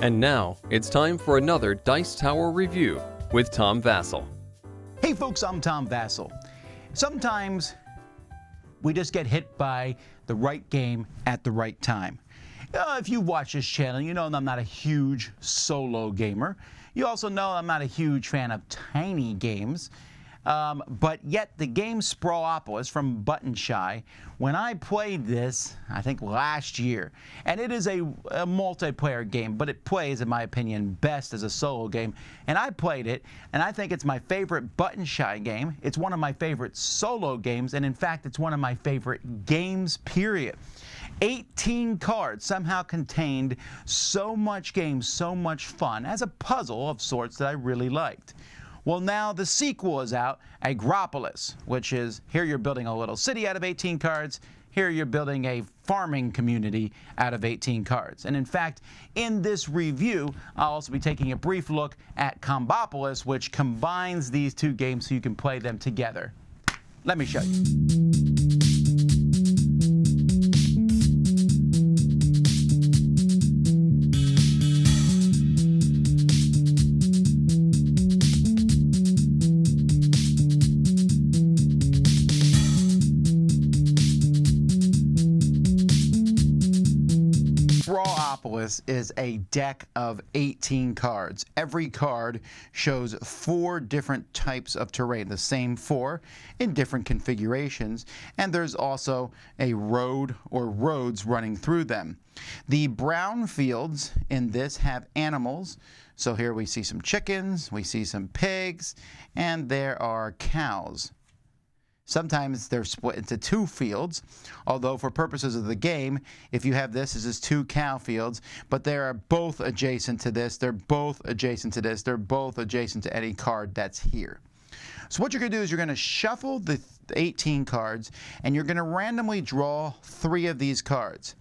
And now, it's time for another Dice Tower review with Tom Vasel. Hey folks, I'm Tom Vasel. Sometimes we just get hit by the right game at the right time. If you watch this channel, you know I'm not a huge solo gamer. You also know I'm not a huge fan of tiny games. But yet the game Agropolis from Button Shy, when I played this, I think last year, and it is a multiplayer game, but it plays, in my opinion, best as a solo game. And I played it, and I think it's my favorite Button Shy game. It's one of my favorite solo games, and in fact, it's one of my favorite games, period. 18 cards somehow contained so much game, so much fun, as a puzzle of sorts that I really liked. Well, now the sequel is out, Agropolis, which is here you're building a little city out of 18 cards. Here you're building a farming community out of 18 cards. And in fact, in this review, I'll also be taking a brief look at Agropolis, which combines these two games so you can play them together. Let me show you. Agropolis is a deck of 18 cards. Every card shows 4 different types of terrain, the same 4 in different configurations, and there's also a road or roads running through them. The brown fields in this have animals, so here we see some chickens, we see some pigs, and there are cows. Sometimes they're split into 2 fields, although for purposes of the game, if you have this is 2 cow fields, but they are both adjacent to this, they're both adjacent to this, they're both adjacent to any card that's here. So what you're going to do is you're going to shuffle the 18 cards, and you're going to randomly draw 3 of these cards.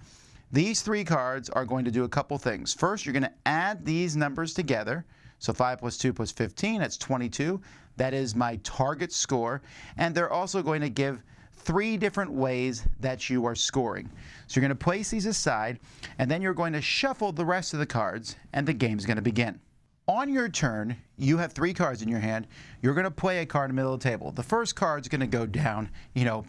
These 3 cards are going to do a couple things. First, you're going to add these numbers together. So 5 plus 2 plus 15, that's 22. That is my target score. And they're also going to give 3 different ways that you are scoring. So you're going to place these aside, and then you're going to shuffle the rest of the cards, and the game's going to begin. On your turn, you have 3 cards in your hand. You're going to play a card in the middle of the table. The first card's going to go down,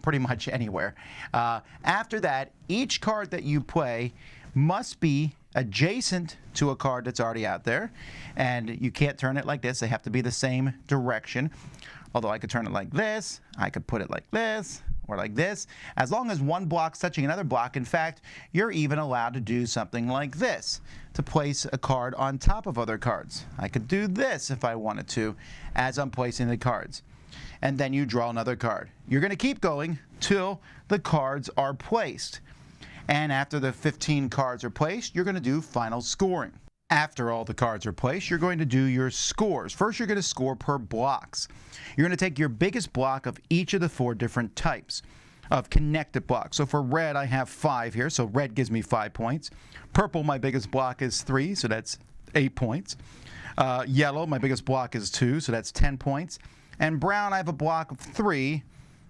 pretty much anywhere. After that, each card that you play must be adjacent to a card that's already out there, and you can't turn it like this. They have to be the same direction. Although I could turn it like this, I could put it like this, or like this. As long as one block's touching another block, in fact, you're even allowed to do something like this, to place a card on top of other cards. I could do this if I wanted to, as I'm placing the cards. And then you draw another card. You're going to keep going till the cards are placed. And after the 15 cards are placed, you're going to do final scoring. After all the cards are placed, you're going to do your scores. First, you're going to score per blocks. You're going to take your biggest block of each of the 4 different types of connected blocks. So for red, I have 5 here, so red gives me 5 points. Purple, my biggest block is 3, so that's 8 points. Yellow, my biggest block is 2, so that's 10 points. And brown, I have a block of 3,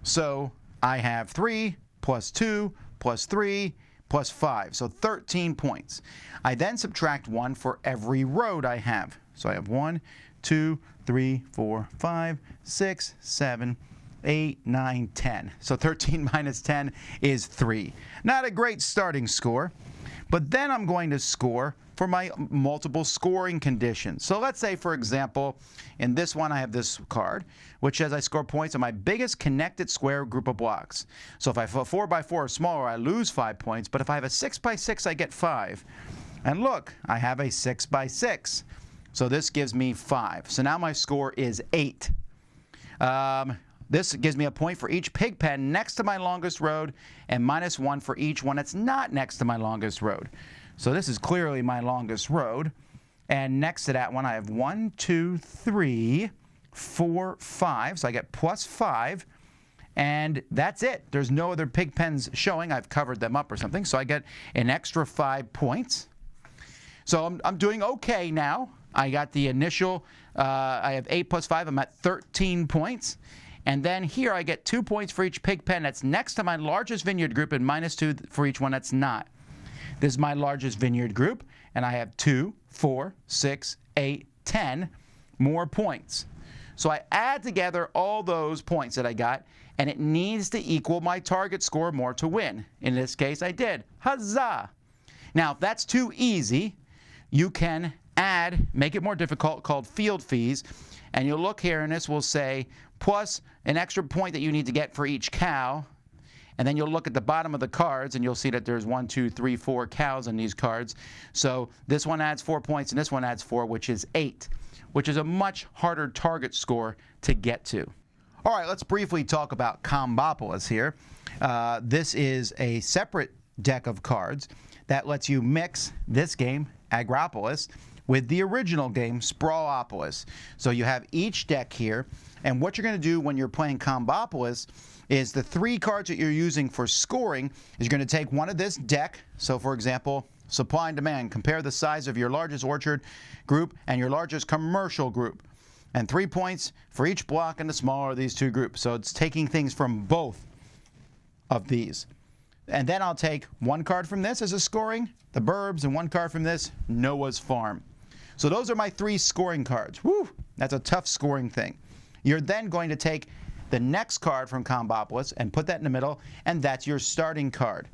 so I have 3 plus 2 plus 3 plus 5, so 13 points. I then subtract 1 for every road I have. So I have 1, 2, 3, 4, 5, 6, 7, 8, 9, 10. So 13 minus 10 is 3. Not a great starting score, but then I'm going to score for my multiple scoring conditions. So let's say, for example, in this one I have this card, which says I score points on my biggest connected square group of blocks. So if I have a 4x4 or smaller, I lose 5 points, but if I have a 6x6, I get 5. And look, I have a 6x6. So this gives me 5. So now my score is 8. This gives me a point for each pig pen next to my longest road, and -1 for each one that's not next to my longest road. So this is clearly my longest road. And next to that one, I have 1, 2, 3, 4, 5. So I get +5. And that's it. There's no other pig pens showing. I've covered them up or something. So I get an extra 5 points. So I'm doing okay now. I got the initial, I have 8 plus 5. I'm at 13 points. And then here I get 2 points for each pig pen that's next to my largest vineyard group, and -2 for each one that's not. This is my largest vineyard group, and I have 2, 4, 6, 8, 10 more points. So I add together all those points that I got, and it needs to equal my target score more to win. In this case, I did. Huzzah! Now, if that's too easy, you can make it more difficult, called field fees. And you'll look here, and this will say plus an extra point that you need to get for each cow. And then you'll look at the bottom of the cards, and you'll see that there's 1, 2, 3, 4 cows in these cards. So this one adds 4 points, and this one adds 4, which is 8, which is a much harder target score to get to. All right, let's briefly talk about Combopolis here. This is a separate deck of cards that lets you mix this game, Agropolis, with the original game, Sprawlopolis. So you have each deck here, and what you're going to do when you're playing Combopolis is the 3 cards that you're using for scoring is you're going to take one of this deck. So for example, supply and demand. Compare the size of your largest orchard group and your largest commercial group. And 3 points for each block in the smaller of these 2 groups. So it's taking things from both of these. And then I'll take 1 card from this as a scoring, the Burbs, and 1 card from this, Noah's Farm. So those are my 3 scoring cards. Woo! That's a tough scoring thing. You're then going to take the next card from Combopolis and put that in the middle, and that's your starting card.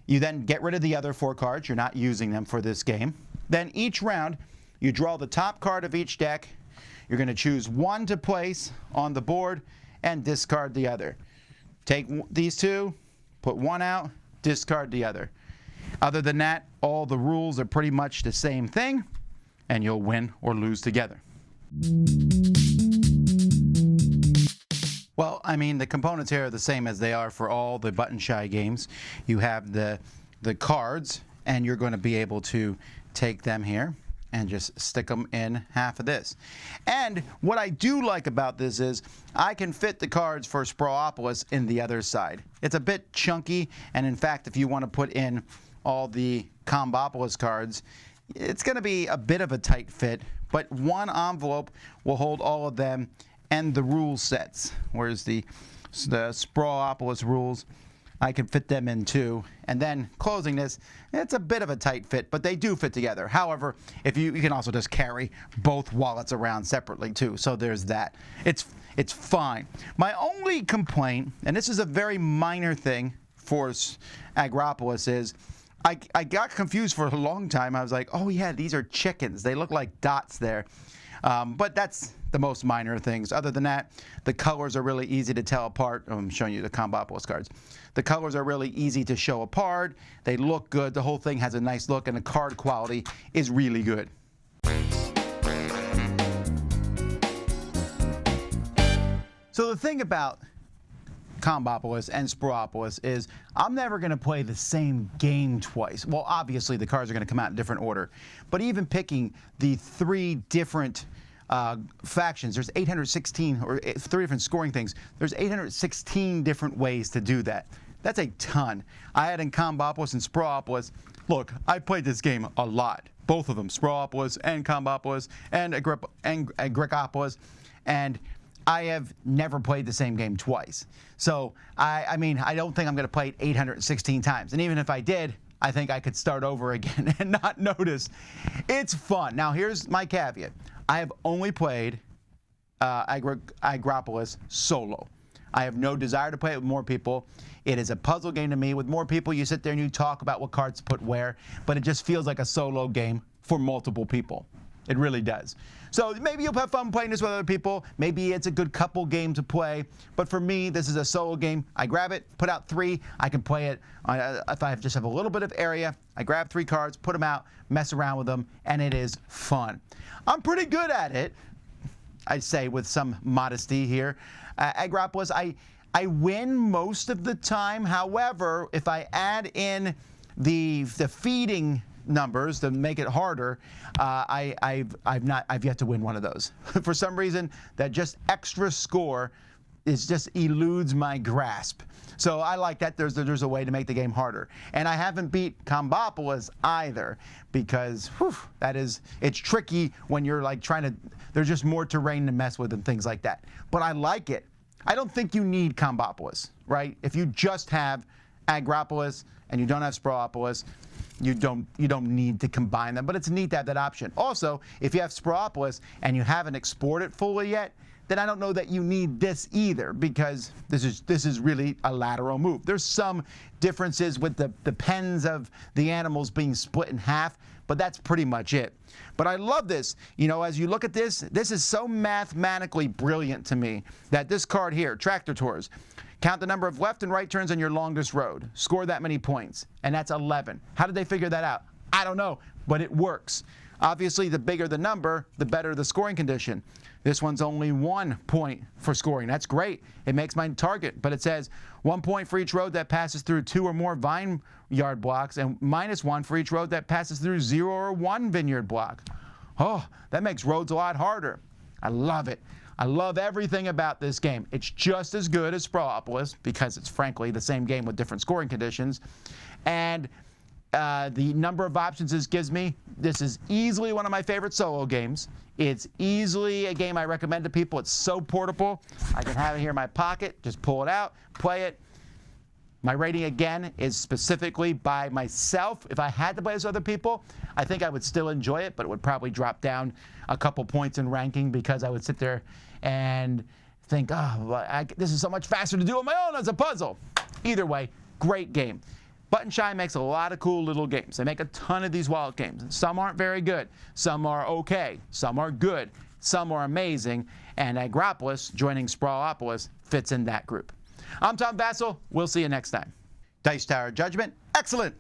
You then get rid of the other 4 cards. You're not using them for this game. Then each round, you draw the top card of each deck. You're going to choose 1 to place on the board and discard the other. Take these 2, put 1 out, discard the other. Other than that, all the rules are pretty much the same thing, and you'll win or lose together. Well, I mean, the components here are the same as they are for all the button shy games. You have the cards, and you're going to be able to take them here and just stick them in half of this. And what I do like about this is I can fit the cards for Sprawlopolis in the other side. It's a bit chunky, and in fact, if you want to put in all the Combopolis cards, it's going to be a bit of a tight fit, but 1 envelope will hold all of them and the rule sets, whereas the Sprawlopolis rules, I can fit them in too. And then closing this, it's a bit of a tight fit, but they do fit together. However, if you can also just carry both wallets around separately too, so there's that. It's fine. My only complaint, and this is a very minor thing for Agropolis, is I got confused for a long time. I was like, oh yeah, these are chickens. They look like dots there. But that's the most minor things. Other than that, the colors are really easy to tell apart. I'm showing you the Combopolis cards. The colors are really easy to show apart. They look good. The whole thing has a nice look, and the card quality is really good. So the thing about Combopolis and Sprawlopolis is I'm never going to play the same game twice. Well, obviously the cards are going to come out in different order, but even picking the 3 different factions, there's 816, or 3 different scoring things. There's 816 different ways to do that. That's a ton. I had in Combopolis and Sprawlopolis. Look, I played this game a lot. Both of them, Sprawlopolis and Combopolis and Agropolis, and I have never played the same game twice. So, I mean, I don't think I'm going to play it 816 times. And even if I did, I think I could start over again and not notice. It's fun. Now, here's my caveat. I have only played Agropolis solo. I have no desire to play it with more people. It is a puzzle game to me. With more people, you sit there and you talk about what cards to put where, but it just feels like a solo game for multiple people. It really does. So maybe you'll have fun playing this with other people. Maybe it's a good couple game to play. But for me, this is a solo game. I grab it, put out 3. I can play it if I just have a little bit of area. I grab 3 cards, put them out, mess around with them, and it is fun. I'm pretty good at it, I'd say, with some modesty here. Agropolis, I win most of the time. However, if I add in the feeding numbers to make it harder, I've yet to win one of those. For some reason, that just extra score just eludes my grasp. So I like that there's a way to make the game harder. And I haven't beat Combopolis either, because it's tricky when you're like there's just more terrain to mess with and things like that. But I like it. I don't think you need Combopolis, right? If you just have Agropolis and you don't have Sprawlopolis, you don't need to combine them, but it's neat to have that option. Also, if you have Sprawlopolis and you haven't explored it fully yet, then I don't know that you need this either, because this is really a lateral move. There's some differences with the pens of the animals being split in half, but that's pretty much it. But I love this. You know, as you look at this, this is so mathematically brilliant to me that this card here, Tractor Tours, count the number of left and right turns on your longest road. Score that many points, and that's 11. How did they figure that out? I don't know, but it works. Obviously, the bigger the number, the better the scoring condition. This one's only 1 point for scoring. That's great. It makes my target, but it says 1 point for each road that passes through 2 or more vineyard blocks, and -1 for each road that passes through 0 or 1 vineyard block. Oh, that makes roads a lot harder. I love it. I love everything about this game. It's just as good as Sprawlopolis, because it's frankly the same game with different scoring conditions. And the number of options this gives me, this is easily one of my favorite solo games. It's easily a game I recommend to people. It's so portable. I can have it here in my pocket, just pull it out, play it. My rating, again, is specifically by myself. If I had to play this with other people, I think I would still enjoy it, but it would probably drop down a couple points in ranking, because I would sit there and think, oh, this is so much faster to do on my own as a puzzle. Either way, great game. Button Shy makes a lot of cool little games. They make a ton of these wallet games. Some aren't very good. Some are okay. Some are good. Some are amazing. And Agropolis, joining Sprawlopolis, fits in that group. I'm Tom Vasel. We'll see you next time. Dice Tower Judgment, excellent.